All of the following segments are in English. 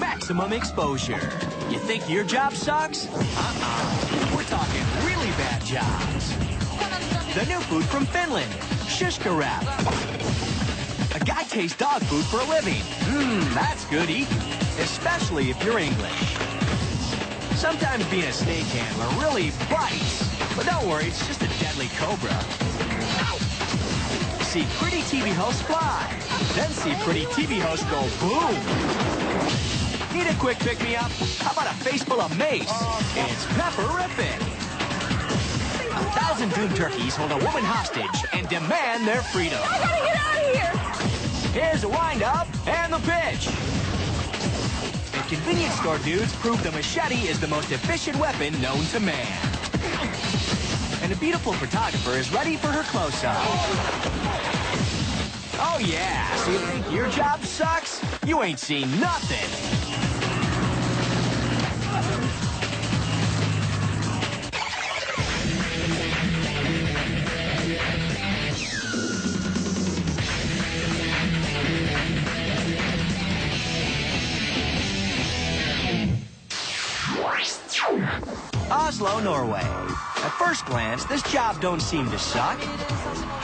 maximum exposure. You think your job sucks? We're talking really bad jobs. The new food from Finland, shishka wrap. A guy tastes dog food for a living. That's good eating, especially if you're English. Sometimes being a snake handler really bites, but don't worry, it's just a deadly cobra. See pretty TV hosts fly, then see pretty TV hosts go boom. Need a quick pick-me-up? How about a face full of mace? It's pepperific. 1,000 doomed turkeys hold a woman hostage and demand their freedom. I gotta get out of here! Here's the wind-up and the pitch. And convenience store dudes prove the machete is the most efficient weapon known to man. And a beautiful photographer is ready for her close-up. Oh yeah, so you think your job sucks? You ain't seen nothing. Oslo, Norway. At first glance, this job don't seem to suck.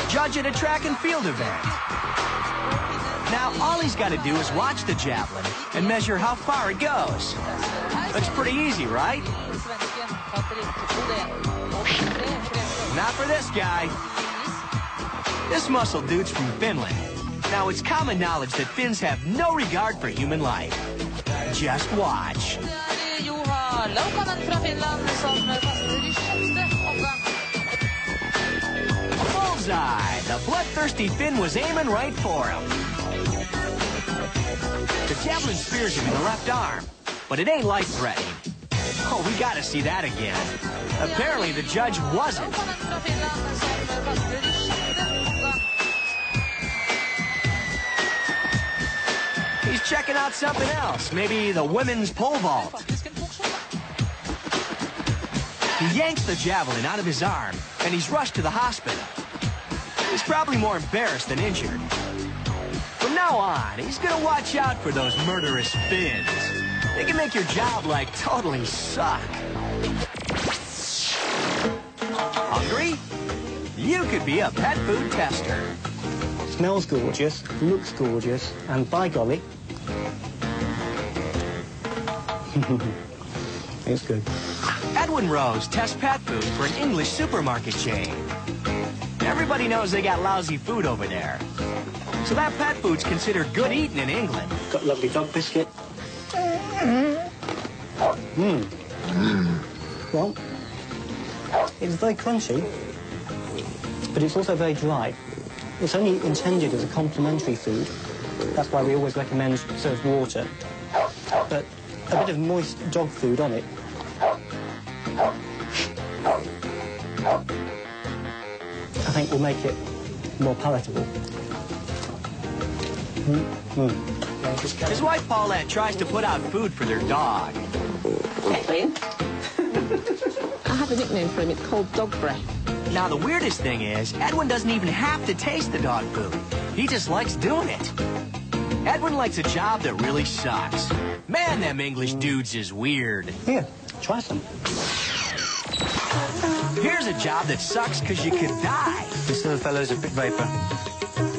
Judge at a track and field event. Now, all he's got to do is watch the javelin and measure how far it goes. Looks pretty easy, right? Not for this guy. This muscle dude's from Finland. Now, it's common knowledge that Finns have no regard for human life. Just watch. Bullseye! The bloodthirsty Finn was aiming right for him. The javelin spears him in the left arm, but it ain't life-threatening. Oh, we gotta see that again. Apparently, the judge wasn't. He's checking out something else, maybe the women's pole vault. He yanks the javelin out of his arm, and he's rushed to the hospital. He's probably more embarrassed than injured. From now on, he's gonna watch out for those murderous Finns. They can make your job, like, totally suck. Hungry? You could be a pet food tester. Smells gorgeous, looks gorgeous, and by golly, it's good. Edwin Rose tests pet food for an English supermarket chain. Everybody knows they got lousy food over there. So that pet food's considered good eating in England. Got lovely dog biscuit. Well, it's very crunchy, but it's also very dry. It's only intended as a complimentary food. That's why we always recommend served water. But a bit of moist dog food on it. I think will make it more palatable. His wife Paulette tries to put out food for their dog. Edwin? I have a nickname for him. It's called dog breath. Now, the weirdest thing is, Edwin doesn't even have to taste the dog food. He just likes doing it. Edwin likes a job that really sucks. Man, them English dudes is weird. Here, try some. Here's a job that sucks because you could die. This little fellow's a pit viper.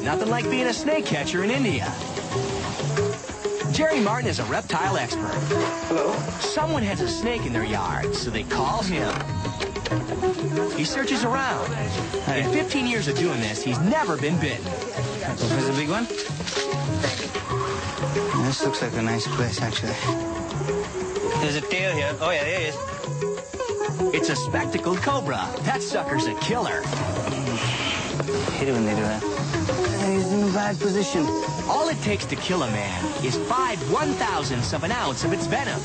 Nothing like being a snake catcher in India. Jerry Martin is a reptile expert. Hello? Someone has a snake in their yard, so they call him. He searches around. In 15 years of doing this, he's never been bitten. There's a big one? This looks like a nice place, actually. There's a tail here. Oh, yeah, there he is. It's a spectacled cobra. That sucker's a killer. I hate it when they do that. He's in a bad position. All it takes to kill a man is 5/1000ths of an ounce of its venom.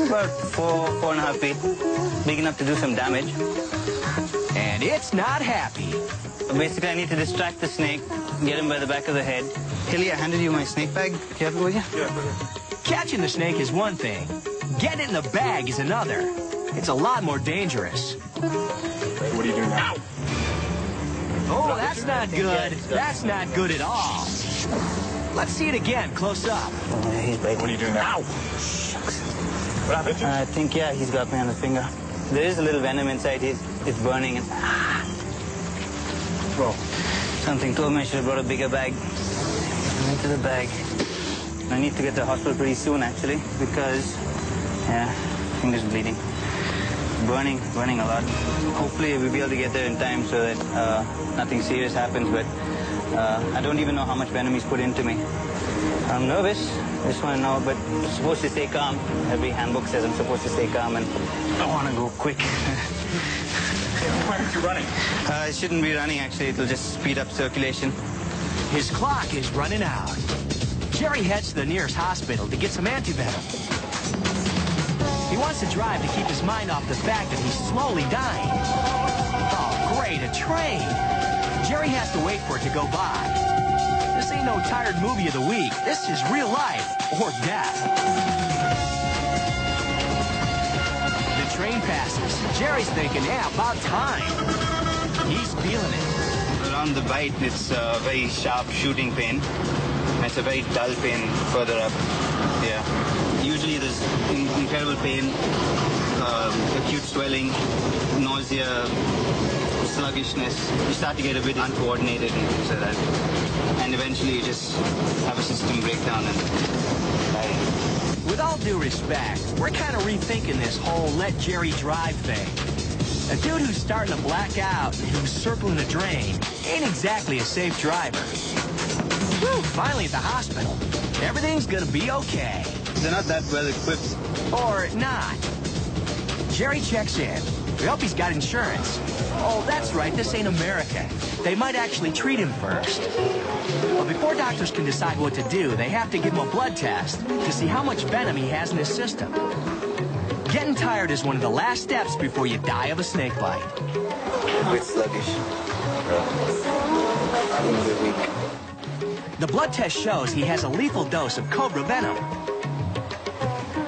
About 4.5 feet. Big enough to do some damage. And it's not happy. Basically, I need to distract the snake, get him by the back of the head. Hilly, I handed you my snake bag. Do you have it with you? Yeah. Catching the snake is one thing. Getting it in the bag is another. It's a lot more dangerous. What do you do now? Oh, that's not good. That's not good at all. Let's see it again, close up. Oh, he's biting. What are you doing now? Ow! Shucks. What happened? I think, yeah, he's got me on the finger. There is a little venom inside. It's burning. And, Well, something told me I should have brought a bigger bag. Into the bag. I need to get to the hospital pretty soon, actually, because, yeah, finger's bleeding. Burning a lot. Hopefully we'll be able to get there in time so that nothing serious happens, but I don't even know how much venom he's put into me. I'm nervous. I just want to know, but I'm supposed to stay calm. Every handbook says I'm supposed to stay calm, and I want to go quick. why aren't you running? It shouldn't be running, actually. It'll just speed up circulation. His clock is running out. Jerry heads to the nearest hospital to get some antivenom. He wants to drive to keep his mind off the fact that he's slowly dying. Oh, great, a train. Jerry has to wait for it to go by. This ain't no tired movie of the week. This is real life or death. The train passes. Jerry's thinking, yeah, about time. He's feeling it. Around the bite, it's a very sharp shooting pain. It's a very dull pain further up. Yeah. Usually there's incredible pain, acute swelling, nausea, sluggishness. You start to get a bit uncoordinated and things like that. And eventually you just have a system breakdown and die. With all due respect, we're kind of rethinking this whole let Jerry drive thing. A dude who's starting to black out and who's circling a drain ain't exactly a safe driver. Whew, finally at the hospital. Everything's gonna be okay. They're not that well equipped. Or not. Jerry checks in. We hope he's got insurance. Oh, that's right, this ain't America. They might actually treat him first. But before doctors can decide what to do, they have to give him a blood test to see how much venom he has in his system. Getting tired is one of the last steps before you die of a snake bite. A bit sluggish. A bit weak. The blood test shows he has a lethal dose of cobra venom.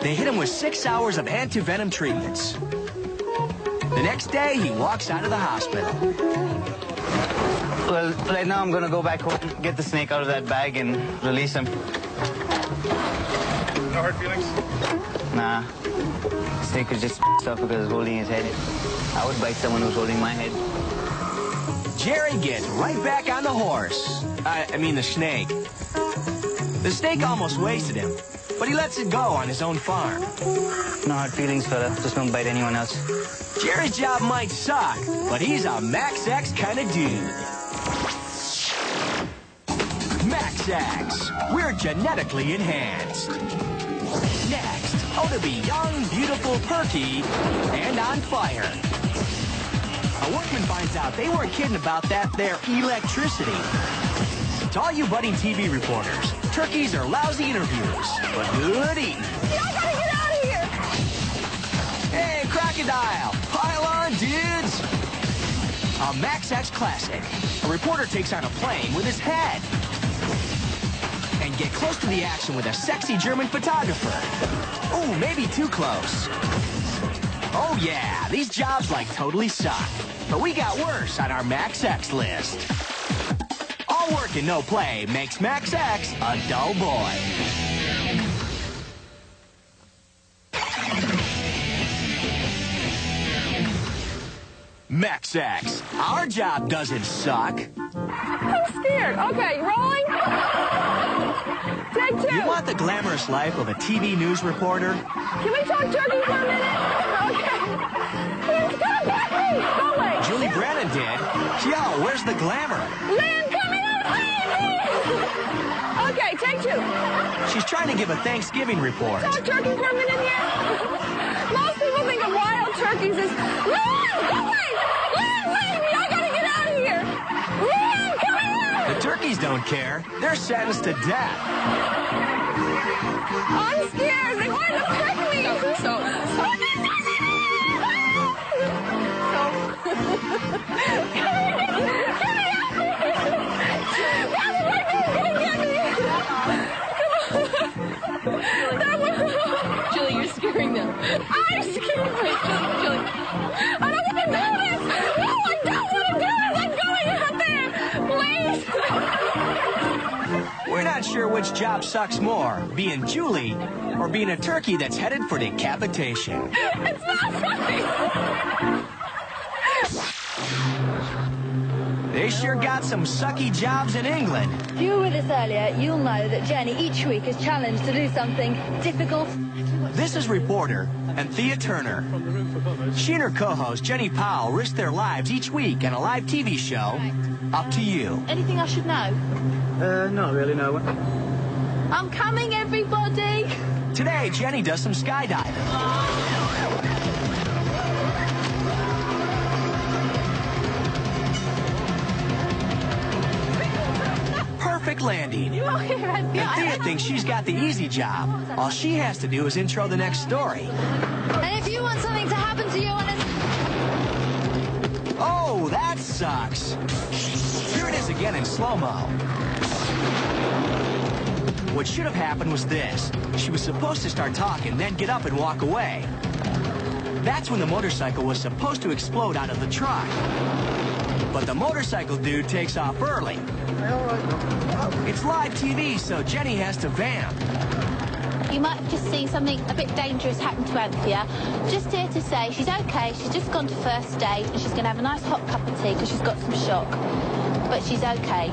They hit him with 6 hours of antivenom treatments. The next day, he walks out of the hospital. Well, right now I'm going to go back home, get the snake out of that bag and release him. No hard feelings? Nah. The snake was just pissed off because it's holding his head. I would bite someone who's holding my head. Jerry gets right back on the horse. I mean the snake. The snake almost wasted him, but he lets it go on his own farm. No hard feelings, fella. Just don't bite anyone else. Jerry's job might suck, but he's a Max X kind of dude. Max X, we're genetically enhanced. Next, how to be young, beautiful, perky, and on fire. A workman finds out they weren't kidding about that there electricity. To all you budding TV reporters, turkeys are lousy interviewers, but good eating. Y'all gotta get out of here! Hey, crocodile, pile on, dudes! A Max X classic. A reporter takes on a plane with his head. And get close to the action with a sexy German photographer. Ooh, maybe too close. Oh yeah, these jobs like totally suck. But we got worse on our Max X list. All work and no play makes Max X a dull boy. Max X, our job doesn't suck. I'm scared. Okay, rolling. Take 2. You want the glamorous life of a TV news reporter? Can we talk turkey for a minute? Okay. It's gonna bite me. Go away. Julie Brennan did. Yo, where's the glamour? Lynn, come in and save me. Okay, take 2. She's trying to give a Thanksgiving report. Talk turkey for a minute here. Most people think of wild turkeys as Lynn, go away. Lynn, save me. I gotta get out of here. Lynn, come here. The turkeys don't care. They're sentenced to death. I'm scared. They wanted to prick me. So. Julie, you're scaring them. I'm scared. Wait, Julie. I don't want to do this. No, I don't want to do this. I'm going out there. Please. We're not sure which job sucks more, being Julie or being a turkey that's headed for decapitation? It's not right! They sure got some sucky jobs in England. If you were with us earlier, you'll know that Jenny each week is challenged to do something difficult. This is reporter Anthea Turner. She and her co-host Jenny Powell risk their lives each week in a live TV show, Up to You. Anything I should know? Not really, no. I'm coming, everybody! Today, Jenny does some skydiving. Perfect landing. You are here, Anthea thinks she's got the easy job. All she has to do is intro the next story. And if you want something to happen to you on a... Oh, that sucks. Here it is again in slow-mo. What should have happened was this. She was supposed to start talking, then get up and walk away. That's when the motorcycle was supposed to explode out of the truck. But the motorcycle dude takes off early. It's live TV, so Jenny has to vamp. You might have just seen something a bit dangerous happen to Anthea. Just here to say she's okay, she's just gone to first aid, and she's going to have a nice hot cup of tea because she's got some shock. But she's okay.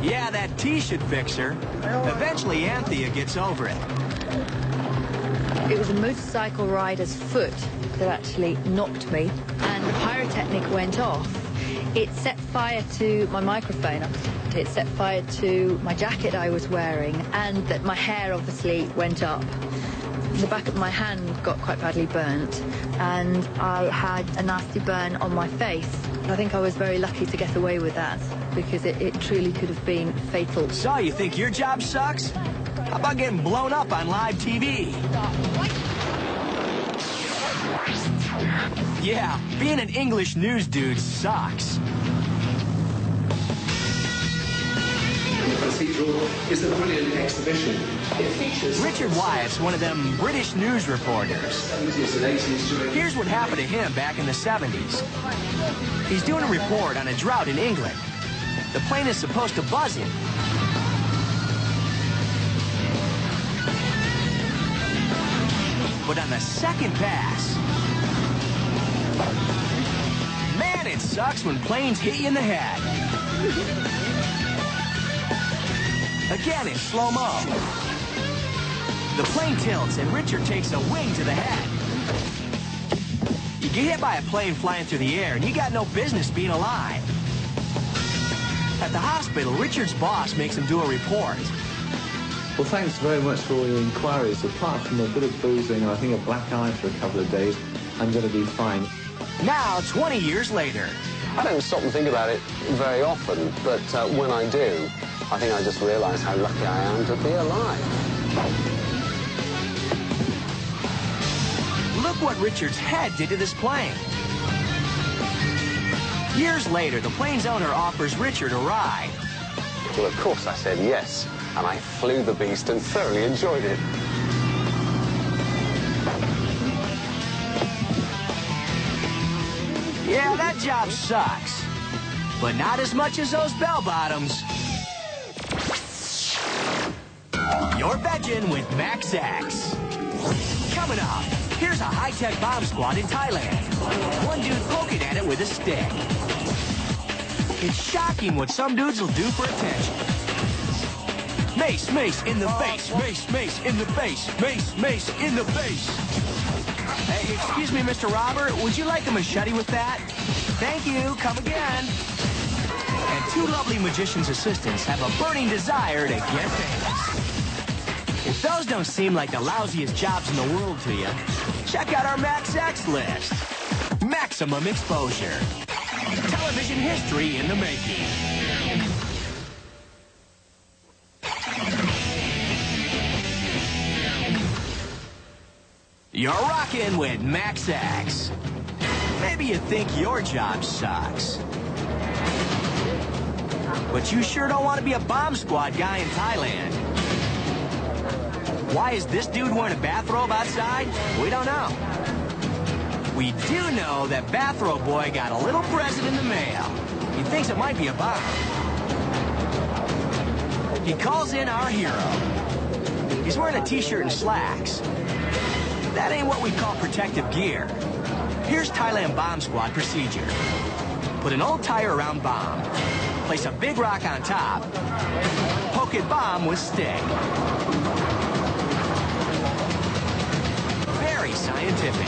Yeah, that tea should fix her. Eventually, Anthea gets over it. It was a motorcycle rider's foot that actually knocked me, and the pyrotechnic went off. It set fire to my microphone. It set fire to my jacket I was wearing, and that my hair obviously went up. The back of my hand got quite badly burnt, and I had a nasty burn on my face. I think I was very lucky to get away with that, because it truly could have been fatal. So, you think your job sucks? How about getting blown up on live TV? Yeah, being an English news dude sucks. Cathedral is a brilliant exhibition. It features... Richard Wyatt's one of them British news reporters. Here's what happened to him back in the 70s. He's doing a report on a drought in England. The plane is supposed to buzz him. But on the second pass... Man, it sucks when planes hit you in the head. Again in slow-mo. The plane tilts and Richard takes a wing to the head. You get hit by a plane flying through the air and you got no business being alive. At the hospital, Richard's boss makes him do a report. Well, thanks very much for all your inquiries. Apart from a bit of bruising and I think a black eye for a couple of days, I'm going to be fine. Now, 20 years later. I don't stop and think about it very often, but when I do, I think I just realise how lucky I am to be alive. Look what Richard's head did to this plane. Years later, the plane's owner offers Richard a ride. Well, of course I said yes, and I flew the beast and thoroughly enjoyed it. Yeah, that job sucks. But not as much as those bell-bottoms. You're vegging with Max X. Coming up, here's a high-tech bomb squad in Thailand. One dude poking at it with a stick. It's shocking what some dudes will do for attention. Mace, mace in the face, mace, mace in the face, mace, mace in the face. Hey, excuse me, Mr. Robert, would you like a machete with that? Thank you, come again. And two lovely magician's assistants have a burning desire to get famous. If those don't seem like the lousiest jobs in the world to you, check out our Max X list. Maximum exposure. Television history in the making. You're rocking with Max X. Maybe you think your job sucks. But you sure don't want to be a bomb squad guy in Thailand. Why is this dude wearing a bathrobe outside? We don't know. We do know that Bathrobe Boy got a little present in the mail. He thinks it might be a bomb. He calls in our hero. He's wearing a t-shirt and slacks. That ain't what we call protective gear. Here's Thailand Bomb Squad procedure. Put an old tire around bomb. Place a big rock on top. Poke it bomb with stick. Very scientific.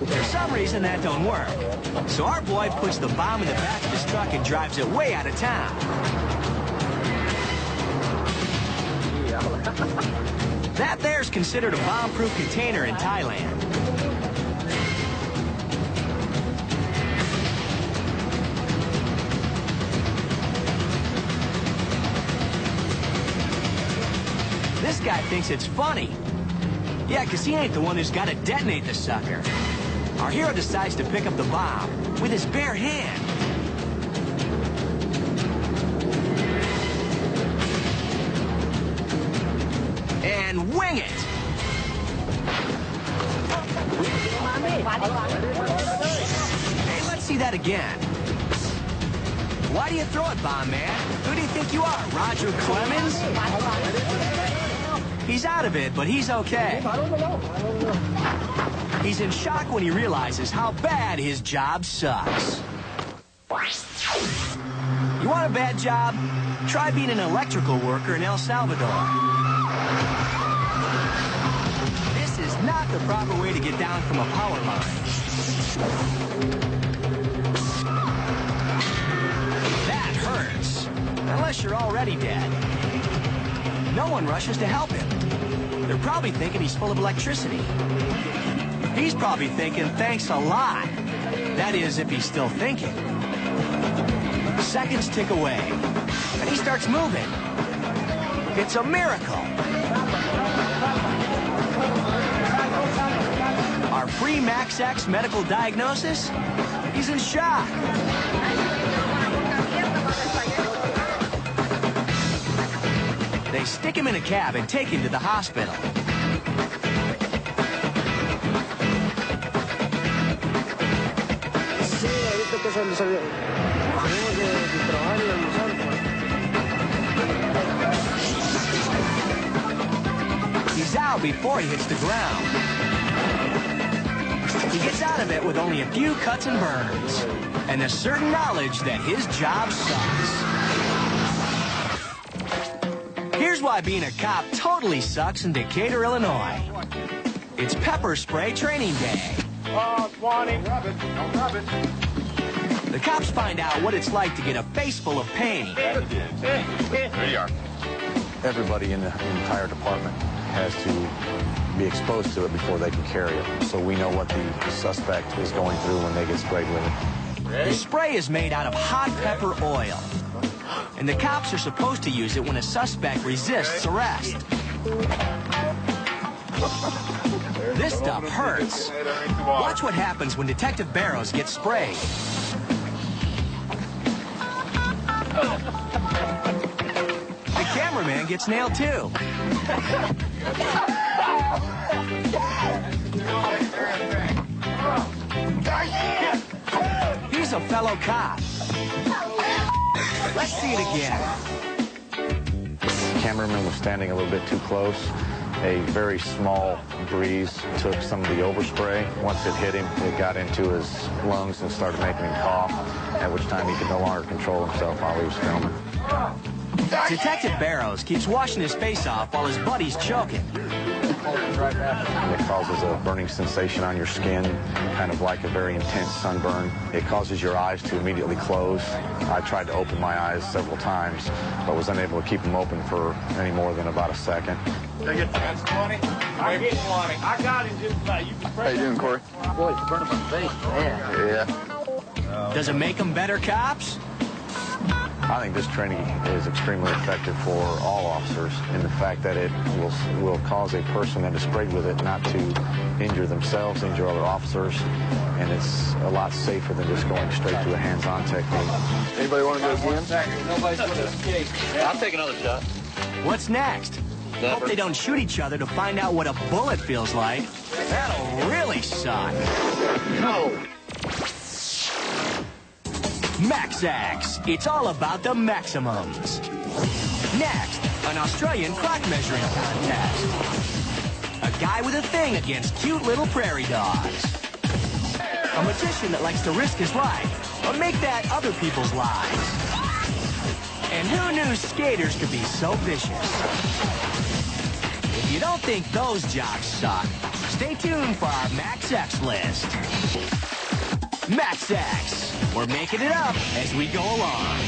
For some reason, that don't work. So our boy puts the bomb in the back of his truck and drives it way out of town. That there's considered a bomb-proof container in Thailand. This guy thinks it's funny. Yeah, because he ain't the one who's got to detonate the sucker. Our hero decides to pick up the bomb with his bare hand. And wing it! Hey, let's see that again. Why do you throw it, Bomb Man? Who do you think you are, Roger Clemens? He's out of it, but he's okay. He's in shock when he realizes how bad his job sucks. You want a bad job? Try being an electrical worker in El Salvador. This is not the proper way to get down from a power line. That hurts. Unless you're already dead. No one rushes to help him. They're probably thinking he's full of electricity. He's probably thinking, thanks a lot. That is, if he's still thinking. Seconds tick away, and he starts moving. It's a miracle. Our free Max X medical diagnosis? He's in shock. They stick him in a cab and take him to the hospital. He's out before he hits the ground. He gets out of it with only a few cuts and burns, and a certain knowledge that his job sucks. Here's why being a cop totally sucks in Decatur, Illinois. It's pepper spray training day. Oh, Swanee. Grab it. Don't grab it. The cops find out what it's like to get a face full of pain. There you are. Everybody in the entire department has to be exposed to it before they can carry it. So we know what the suspect is going through when they get sprayed with it. The spray is made out of hot pepper oil. And the cops are supposed to use it when a suspect resists arrest. This stuff hurts. Watch what happens when Detective Barrows gets sprayed. The cameraman gets nailed too. He's a fellow cop. Let's see it again. The cameraman was standing a little bit too close. A very small breeze took some of the overspray. Once it hit him, it got into his lungs and started making him cough, at which time he could no longer control himself while he was filming. Detective Barrows keeps washing his face off while his buddy's choking. It causes a burning sensation on your skin, kind of like a very intense sunburn. It causes your eyes to immediately close. I tried to open my eyes several times, but was unable to keep them open for any more than about a second. Did I get that, Swanee? I get Swanee. I got him just about. How you doing, Corey? Boy, it's burning my face, man. Yeah. Does it make them better cops? I think this training is extremely effective for all officers in the fact that it will cause a person that is sprayed with it not to injure themselves, injure other officers, and it's a lot safer than just going straight to a hands-on technique. Anybody want to go again? Nobody's going to escape. Yeah, I'll take another shot. What's next? Hope they don't shoot each other to find out what a bullet feels like. That'll really suck. No. Max-X. It's all about the maximums. Next, an Australian croc measuring contest. A guy with a thing against cute little prairie dogs. A magician that likes to risk his life, or make that other people's lives. And who knew skaters could be so vicious? If you don't think those jobs suck, stay tuned for our Max-X list. Max-X. We're making it up as we go along.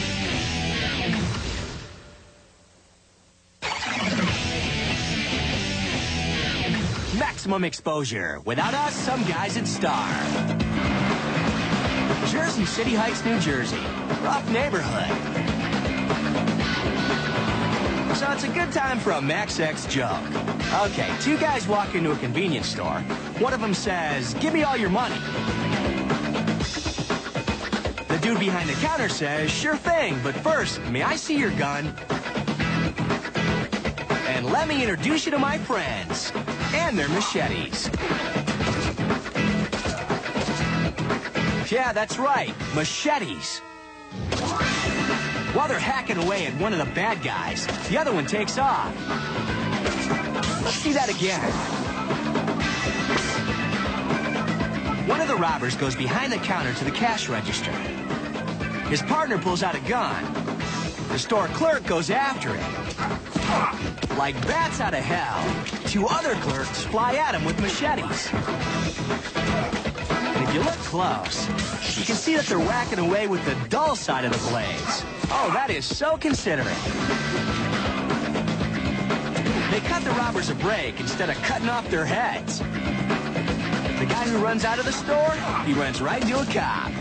Maximum exposure. Without us, some guys would starve. Jersey City Heights, New Jersey. Rough neighborhood. So it's a good time for a Max-X joke. Okay, two guys walk into a convenience store. One of them says, "Give me all your money." The dude behind the counter says, "Sure thing, but first, may I see your gun? And let me introduce you to my friends and their machetes." Yeah, that's right, machetes. While they're hacking away at one of the bad guys, the other one takes off. Let's see that again. One of the robbers goes behind the counter to the cash register. His partner pulls out a gun. The store clerk goes after him. Like bats out of hell, two other clerks fly at him with machetes. And if you look close, you can see that they're whacking away with the dull side of the blades. Oh, that is so considerate. They cut the robbers a break instead of cutting off their heads. The guy who runs out of the store, he runs right into a cop.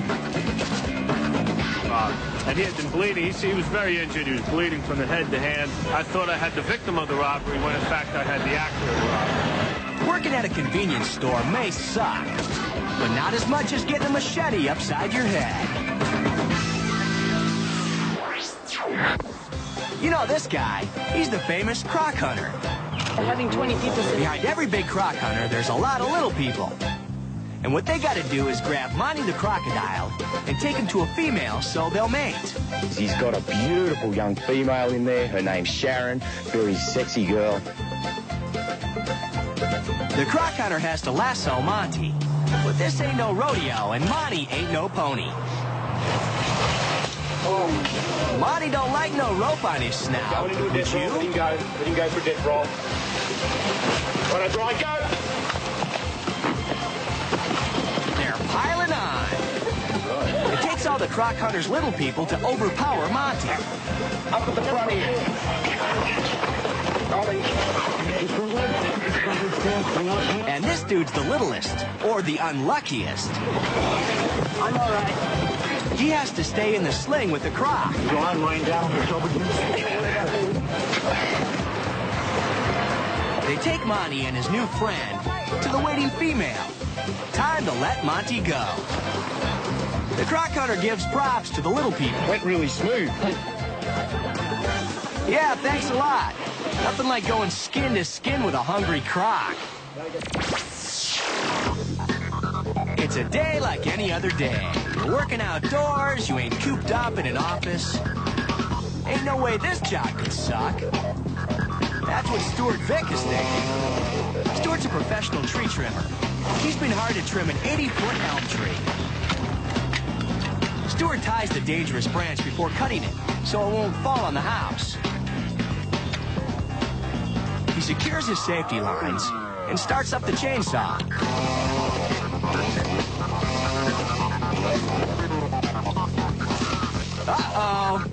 And he had been bleeding. He was very injured. He was bleeding from the head to hand. I thought I had the victim of the robbery when, in fact, I had the actor of the robbery. Working at a convenience store may suck, but not as much as getting a machete upside your head. You know this guy, he's the famous croc hunter. Having 20 people behind every big croc hunter, there's a lot of little people. And what they got to do is grab Monty the crocodile and take him to a female so they'll mate. He's got a beautiful young female in there. Her name's Sharon, very sexy girl. The croc hunter has to lasso Monty, but this ain't no rodeo and Monty ain't no pony. Monty don't like no rope on his snout. Did you? Let him go for a dip roll. When I draw, go! They're piling on. It takes all the croc hunter's little people to overpower Monty. Up at the front here. And this dude's the littlest, or the unluckiest. I'm all right. He has to stay in the sling with the croc. I'm laying down on the top again. They take Monty and his new friend to the waiting female. Time to let Monty go. The croc hunter gives props to the little people. Went really smooth. Yeah, thanks a lot. Nothing like going skin to skin with a hungry croc. It's a day like any other day. You're working outdoors, you ain't cooped up in an office. Ain't no way this job could suck. That's what Stuart Vick is thinking. Stuart's a professional tree trimmer. He's been hard at trim an 80-foot elm tree. Stuart ties the dangerous branch before cutting it, so it won't fall on the house. He secures his safety lines and starts up the chainsaw. Uh-oh.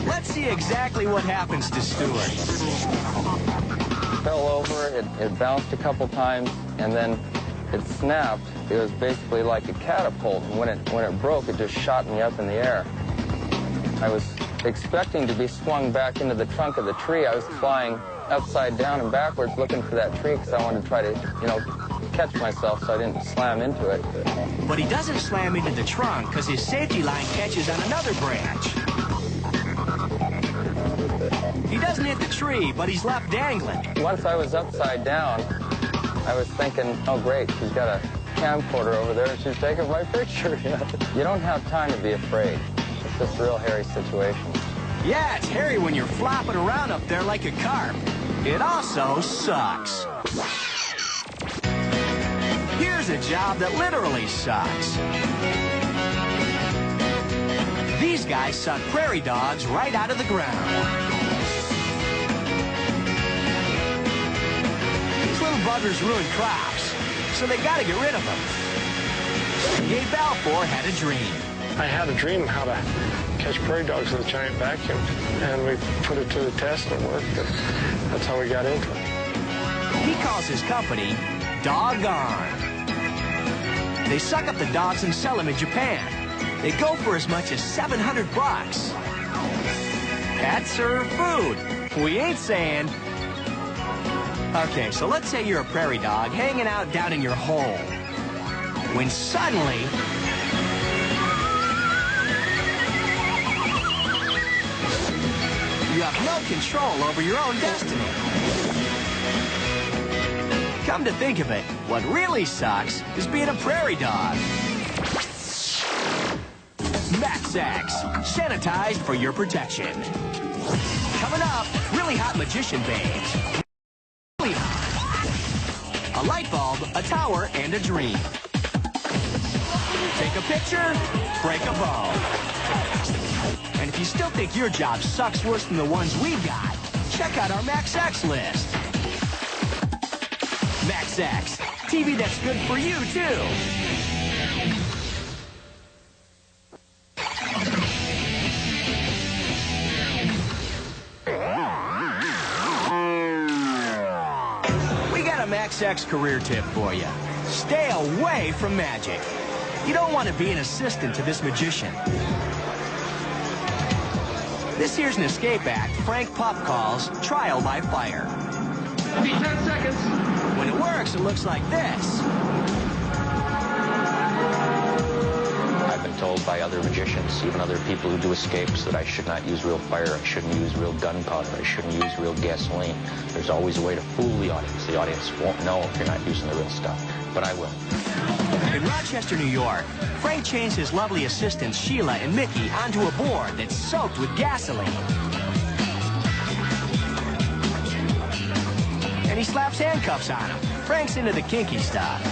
Let's see exactly what happens to Stuart. Fell over, it bounced a couple times, and then it snapped. It was basically like a catapult, and when it broke, it just shot me up in the air. I was expecting to be swung back into the trunk of the tree. I was flying upside down and backwards looking for that tree because I wanted to try to, catch myself so I didn't slam into it. But he doesn't slam into the trunk because his safety line catches on another branch. He doesn't hit the tree, but he's left dangling. Once I was upside down, I was thinking, oh great, she's got a camcorder over there and she's taking my picture. You don't have time to be afraid. It's just a real hairy situation. Yeah, it's hairy when you're flopping around up there like a carp. It also sucks. Here's a job that literally sucks. These guys suck prairie dogs right out of the ground. These little buggers ruin crops, so they gotta get rid of them. Gabe Balfour had a dream. I had a dream how to catch prairie dogs with a giant vacuum, and we put it to the test and it worked. That's how we got into it. He calls his company Doggone. They suck up the dogs and sell them in Japan. They go for as much as $700. Pets or food? We ain't saying. Okay, so let's say you're a prairie dog hanging out down in your hole. When suddenly, you have no control over your own destiny. Come to think of it, what really sucks is being a prairie dog. Max-X, sanitized for your protection. Coming up, really hot magician babes. Really hot. A light bulb, a tower, and a dream. Take a picture, break a bone. And if you still think your job sucks worse than the ones we got, check out our Max-X list. Max-X, TV that's good for you, too. We got a Max-X career tip for you. Stay away from magic. You don't want to be an assistant to this magician. This here's an escape act Frank Pup calls Trial by Fire. It'll be 10 seconds. When it works, it looks like this. I've been told by other magicians, even other people who do escapes, that I should not use real fire, I shouldn't use real gunpowder, I shouldn't use real gasoline. There's always a way to fool the audience. The audience won't know if you're not using the real stuff, but I will. In Rochester, New York, Frank chains his lovely assistants Sheila and Mickey onto a board that's soaked with gasoline. And he slaps handcuffs on them. Frank's into the kinky stuff.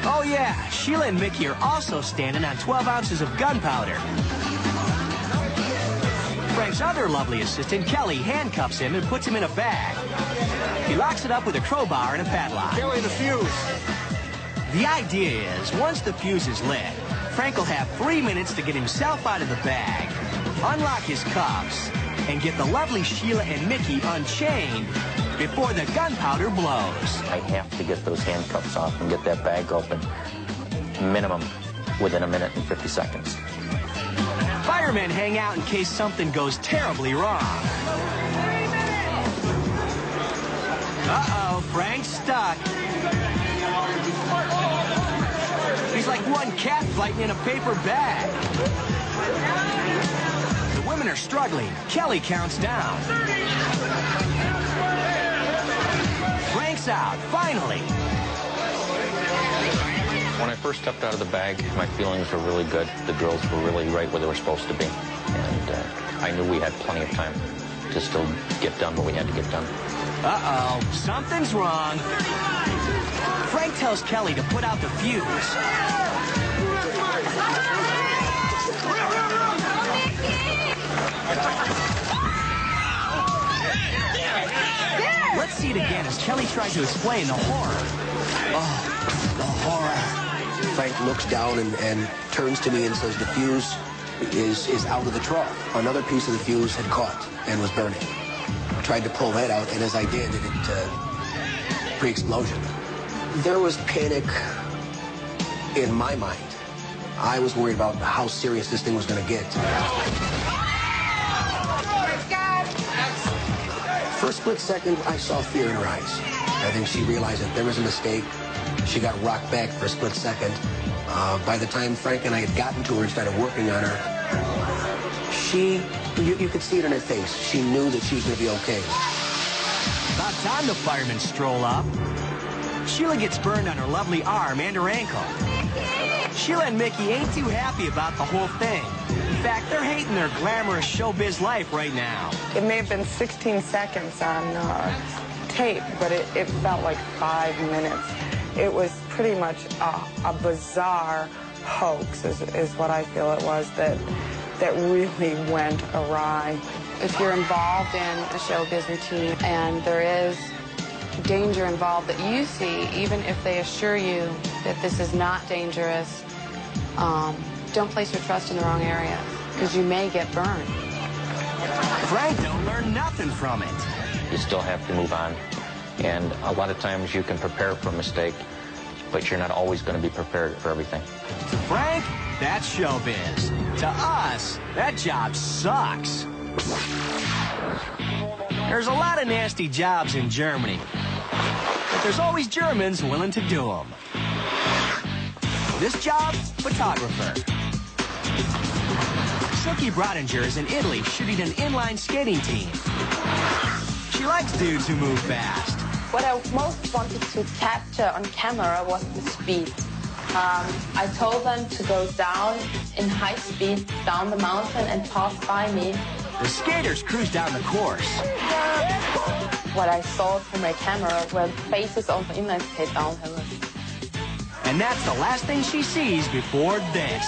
Oh yeah, Sheila and Mickey are also standing on 12 ounces of gunpowder. Frank's other lovely assistant, Kelly, handcuffs him and puts him in a bag. He locks it up with a crowbar and a padlock. Kelly, the fuse. The idea is, once the fuse is lit, Frank will have 3 minutes to get himself out of the bag, unlock his cuffs, and get the lovely Sheila and Mickey unchained before the gunpowder blows. I have to get those handcuffs off and get that bag open, minimum, within a minute and 50 seconds. Firemen hang out in case something goes terribly wrong. Uh-oh, Frank's stuck. He's like one cat fighting in a paper bag. The women are struggling. Kelly counts down. Frank's out, finally. When I first stepped out of the bag, my feelings were really good. The girls were really right where they were supposed to be. And I knew we had plenty of time to still get done what we had to get done. Uh-oh, something's wrong. Frank tells Kelly to put out the fuse. Let's see it again as Kelly tries to explain the horror. Oh, the horror. Frank looks down and turns to me and says the fuse is out of the trough. Another piece of the fuse had caught and was burning. I tried to pull that out, and as I did, it pre-explosion. There was panic in my mind. I was worried about how serious this thing was going to get. For a split second, I saw fear in her eyes. I think she realized that there was a mistake. She got rocked back for a split second. By the time Frank and I had gotten to her and started working on her, she You could see it in her face. She knew that she was going to be okay. About time the firemen stroll up. Sheila gets burned on her lovely arm and her ankle. Sheila and Mickey ain't too happy about the whole thing. In fact, they're hating their glamorous showbiz life right now. It may have been 16 seconds on tape, but it felt like 5 minutes. It was pretty much a bizarre hoax, is what I feel it was, that really went awry. If you're involved in a showbiz routine and there is danger involved that you see, even if they assure you that this is not dangerous, don't place your trust in the wrong area, because you may get burned. Frank don't learn nothing from it. You still have to move on. And a lot of times you can prepare for a mistake, but you're not always going to be prepared for everything. To Frank, that's showbiz. To us, that job sucks. There's a lot of nasty jobs in Germany, but there's always Germans willing to do them. This job, photographer. Silke Brodinger is in Italy shooting an inline skating team. She likes dudes who move fast. What I most wanted to capture on camera was the speed. I told them to go down in high speed down the mountain and pass by me. The skaters cruise down the course. What I saw from my camera were faces of the inline skate downhillers. And that's the last thing she sees before this.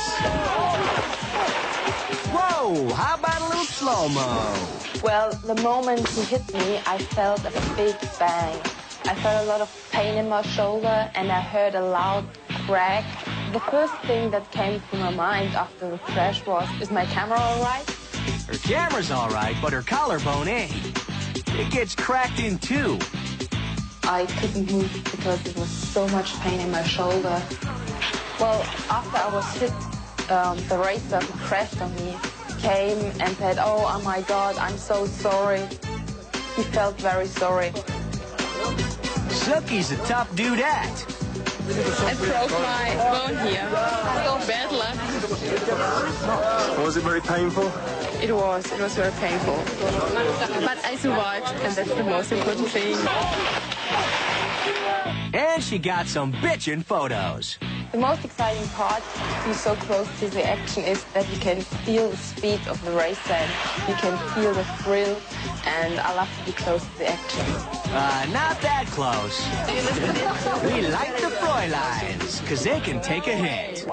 Whoa, how about a little slow-mo? Well, the moment he hit me, I felt a big bang. I felt a lot of pain in my shoulder, and I heard a loud crack. The first thing that came to my mind after the crash was, is my camera all right? Her camera's all right, but her collarbone ain't. It gets cracked in two. I couldn't move because there was so much pain in my shoulder. Well, after I was hit, the racer who crashed on me came and said, oh my God, I'm so sorry. He felt very sorry. Silke's a tough dudette. I broke my bone here. So bad luck. Was it very painful? It was very painful. But I survived, and that's the most important thing. And she got some bitchin' photos. The most exciting part, to be so close to the action, is that you can feel the speed of the racer. You can feel the thrill, and I love to be close to the action. Not that close. We like the Fräuleins, because they can take a hit.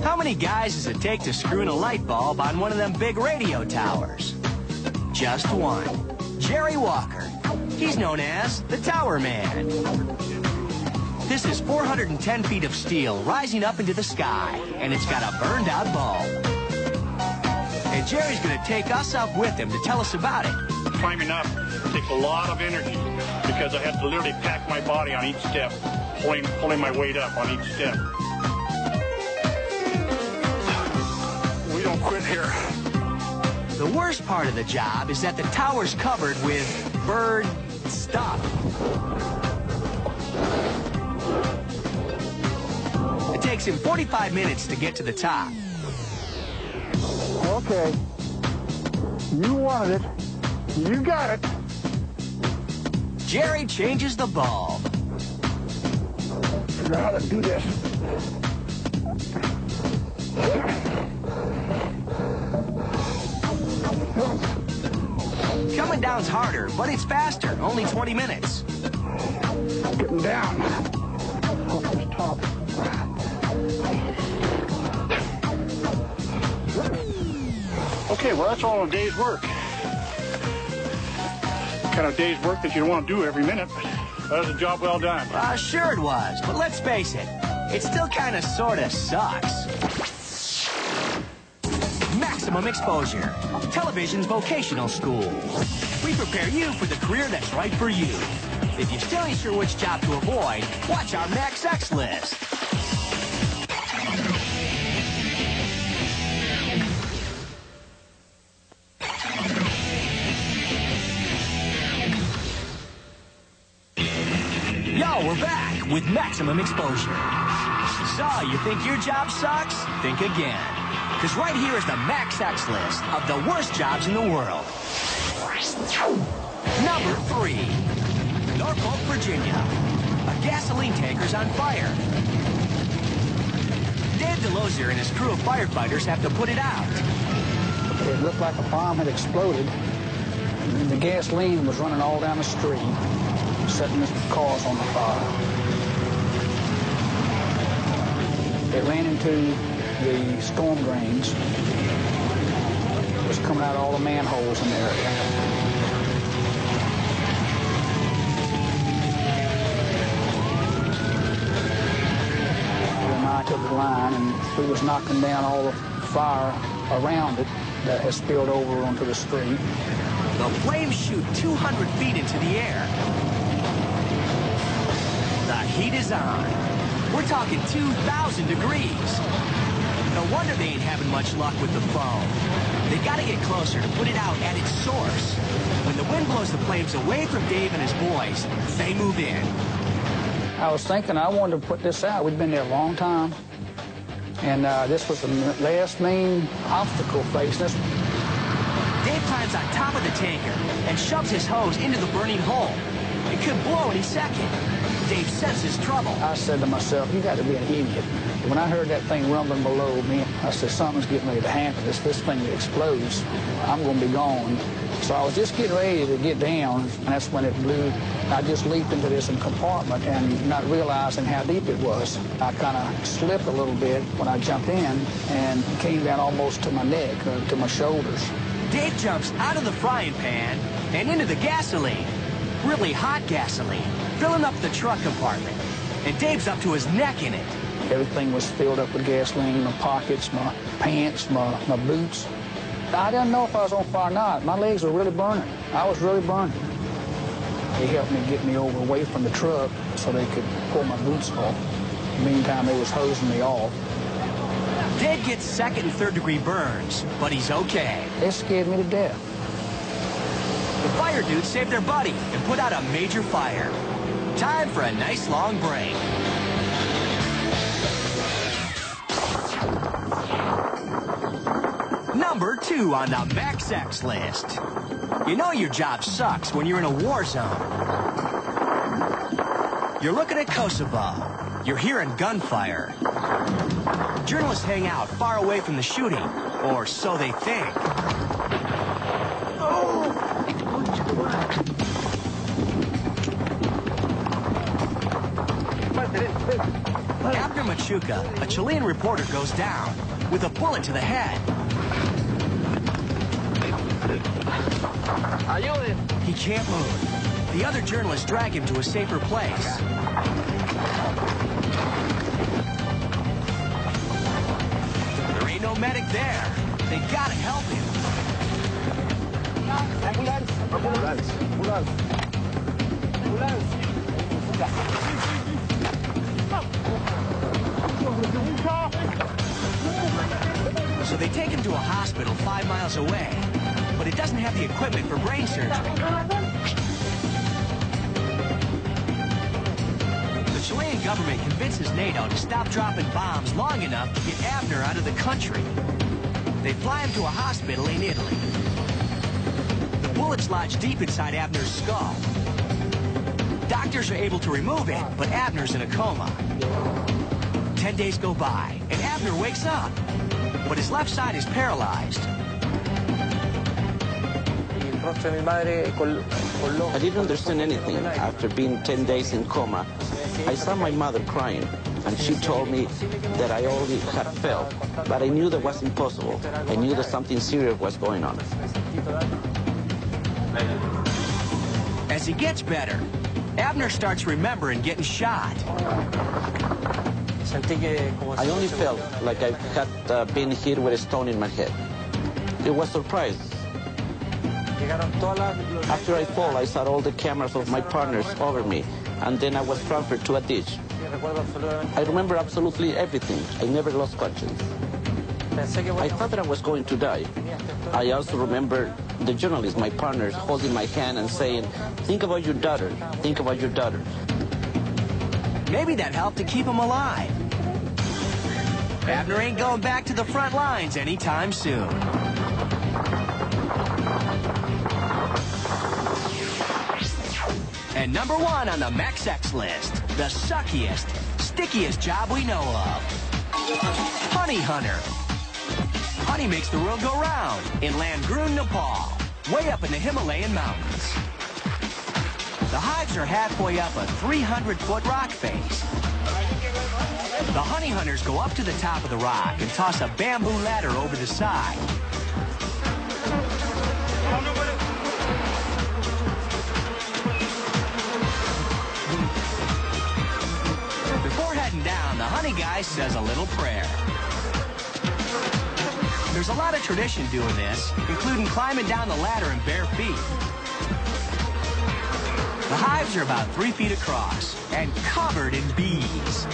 How many guys does it take to screw in a light bulb on one of them big radio towers? Just one. Jerry Walker. He's known as the Tower Man. This is 410 feet of steel rising up into the sky, and it's got a burned-out bulb. And Jerry's going to take us up with him to tell us about it. Climbing up takes a lot of energy because I have to literally pack my body on each step, pulling my weight up on each step. We don't quit here. The worst part of the job is that the tower's covered with bird stuff. It takes him 45 minutes to get to the top. Okay. You wanted it. You got it. Jerry changes the bulb. Figure out how to do this. Coming down's harder, but it's faster. Only 20 minutes. Getting down. Off the top. Okay, well, that's all a day's work. Kind of day's work that you don't want to do every minute, but that was a job well done. Sure it was, but let's face it, it still kind of sort of sucks. Maximum Exposure, television's vocational school. We prepare you for the career that's right for you. If you still ain't sure which job to avoid, watch our Max X list. Yo, we're back with Maximum Exposure. So, you think your job sucks? Think again. Because right here is the Max X list of the worst jobs in the world. Number 3, Norfolk, Virginia. A gasoline tanker's on fire. Dave DeLozier and his crew of firefighters have to put it out. It looked like a bomb had exploded. And the gasoline was running all down the street, setting the cars on fire. It ran into the storm drains. It was coming out of all the manholes in the area. And I took the line, and we was knocking down all the fire around it that has spilled over onto the street. The flames shoot 200 feet into the air. The heat is on. We're talking 2,000 degrees. No wonder they ain't having much luck with the foam. They gotta get closer to put it out at its source. When the wind blows the flames away from Dave and his boys, they move in. I was thinking I wanted to put this out. We'd been there a long time. And this was the last main obstacle facing us. Dave climbs on top of the tanker and shoves his hose into the burning hole. It could blow any second. Dave senses trouble. I said to myself, you got to be an idiot. When I heard that thing rumbling below me, I said, something's getting ready to happen. This thing explodes, I'm going to be gone. So I was just getting ready to get down, and that's when it blew. I just leaped into this compartment and not realizing how deep it was. I kind of slipped a little bit when I jumped in and came down almost to my neck, to my shoulders. Dave jumps out of the frying pan and into the gasoline. Really hot gasoline, filling up the truck compartment. And Dave's up to his neck in it. Everything was filled up with gasoline, my pockets, my pants, my boots. I didn't know if I was on fire or not. My legs were really burning. I was really burning. They helped me get me away from the truck so they could pull my boots off. Meantime, they was hosing me off. Dave gets second and third degree burns, but he's okay. They scared me to death. The fire dudes saved their buddy and put out a major fire. Time for a nice long break. Number 2 on the Max X list. You know your job sucks when you're in a war zone. You're looking at Kosovo. You're hearing gunfire. Journalists hang out far away from the shooting, or so they think. Abner Machuca, a Chilean reporter, goes down with a bullet to the head. He can't move. The other journalists drag him to a safer place. There ain't no medic there. They gotta help him. Ambulance! Ambulance! Ambulance! So they take him to a hospital 5 miles away, but it doesn't have the equipment for brain surgery. The Chilean government convinces NATO to stop dropping bombs long enough to get Abner out of the country. They fly him to a hospital in Italy. The bullets lodge deep inside Abner's skull. Doctors are able to remove it, but Abner's in a coma. 10 days go by, and Abner wakes up, but his left side is paralyzed. I didn't understand anything. After being 10 days in coma, I saw my mother crying, and she told me that I already had felt, but I knew that was impossible. I knew that something serious was going on. As he gets better, Abner starts remembering getting shot. I only felt like I had been hit with a stone in my head. It was a surprise. After I fall, I saw all the cameras of my partners over me, and then I was transferred to a ditch. I remember absolutely everything. I never lost conscience. I thought that I was going to die. I also remember the journalists, my partners, holding my hand and saying, "Think about your daughter. Think about your daughter." Maybe that helped to keep him alive. Abner ain't going back to the front lines anytime soon. And number 1 on the MaxX list, the suckiest, stickiest job we know of. Honey hunter. Honey makes the world go round in Landgrun, Nepal, way up in the Himalayan mountains. The hives are halfway up a 300-foot rock face. The honey hunters go up to the top of the rock and toss a bamboo ladder over the side. Before heading down, the honey guy says a little prayer. There's a lot of tradition doing this, including climbing down the ladder in bare feet. The hives are about 3 feet across and covered in bees.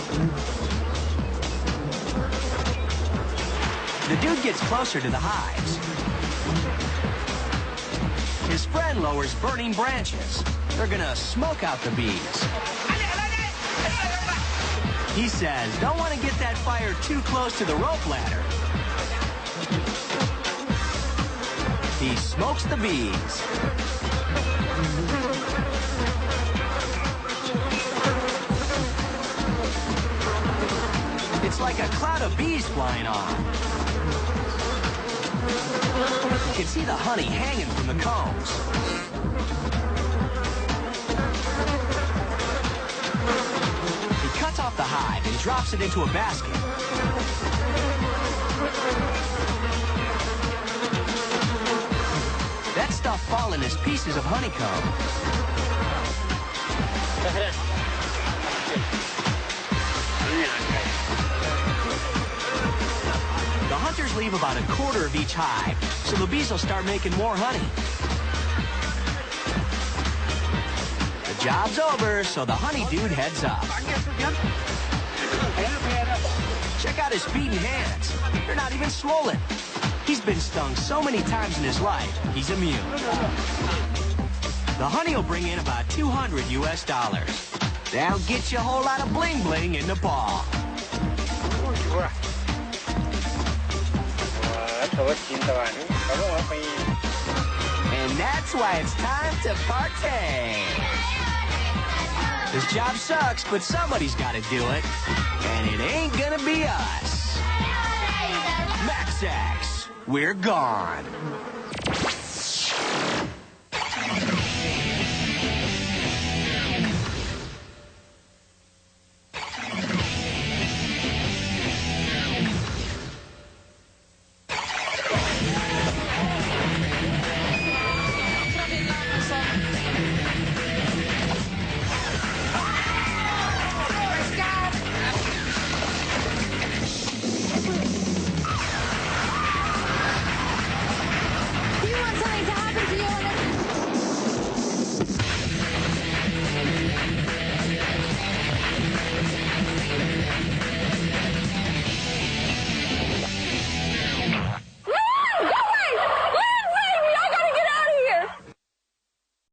The dude gets closer to the hives. His friend lowers burning branches. They're gonna smoke out the bees. He says, don't want to get that fire too close to the rope ladder. He smokes the bees. It's like a cloud of bees flying off. You can see the honey hanging from the combs. He cuts off the hive and drops it into a basket. That stuff falling as pieces of honeycomb. The hunters leave about a quarter of each hive, so the bees will start making more honey. The job's over, so the honey dude heads up. Check out his feet and hands. They're not even swollen. He's been stung so many times in his life, he's immune. The honey will bring in about $200 US. That'll get you a whole lot of bling bling in Nepal. And that's why it's time to partay. This job sucks, but somebody's got to do it. And it ain't gonna be us. MaxX, we're gone.